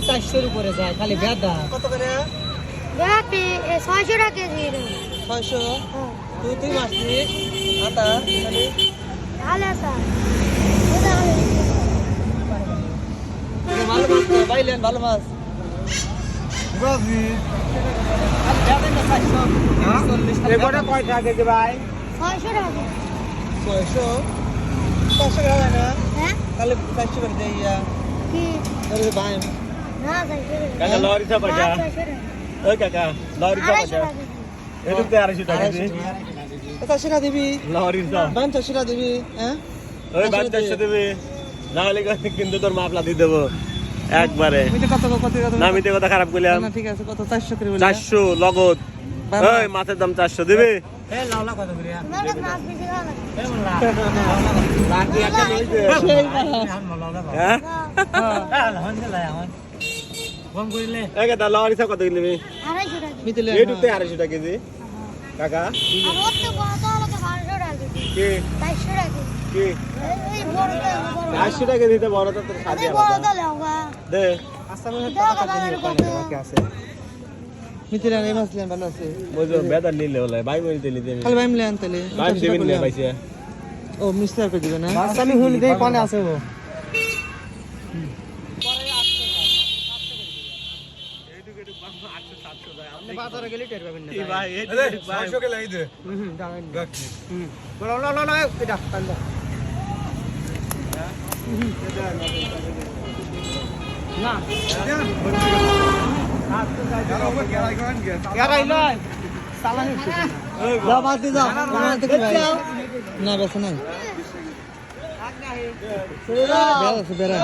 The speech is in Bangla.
400 উপরে যায় খালি বেদা কত করে বেতে 600 টাকা কেজি 600 তুই মাছলি আটা খালি আলাদা ভালো মাছ তো বাইলেন ভালো মাছ বাজি আর বেদা না 440 এই বড় কয় টাকা কেজি ভাই 600 টাকা 600 400 টাকা না হ্যাঁ খালি 400 করে দেইয়া কি আরে ভাই না 600 কাকা লরি ছা বাজা ওই কাকা লরি ছা বাজা এটুকতে 250 টাকা কেজি 400 টাকা দিবি লরি ছা বান 400 টাকা দিবি হ্যাঁ ওই 500 দেবে নাহলে কিন্তু তোর মাপলা দিয়ে দেবো একবারে আমি তো কত না আমি তো কথা খারাপ কইলাম না ঠিক আছে কত 400 করে বলি 400 লগত ওই মাছের দাম 400 দিবি এ লাউলা কত করে তোমার কাছে মাছ বেশি ভালো লাগে এ মোল্লা বাকি একটা লইছে হ্যাঁ আলহামদুলিল্লাহ আমার ফোন করিলে এই কাকা লরি ছা কত কিনবি 250 টাকা মিতলে এটুকতে 250 টাকা কেজি কাকা আর ওতে বড় তো লাগে 1200 টাকা কেজি কি 400 টাকা কেজি কি এই বড় তো 400 টাকা দিতে বড় তো তোর সাথে এই বড় তো লাগা দে আচ্ছা মনে দাও বাজারে কত বাকি আছে মিতলে এই মাছ লেন ভালো আছে বুঝো বেদার নিলে হলে ভাই মরি দিলি দেবি খালি বাইম লেন তাহলে ভাই দেবেন না পাইছে ও মিস্টার করে দিবেন না মাছ আমি হুনি দেই কোনে আছে ও বাজারে গেলে টের পাবেন না ভাই আরে 600 কে লাই দে দাঁড়ান রাখছি বলো লো এটা তাহলে না यार आइलो साला नहीं जाओ बात दे जाओ बात दे भाई ना बस नहीं बेरा बेरा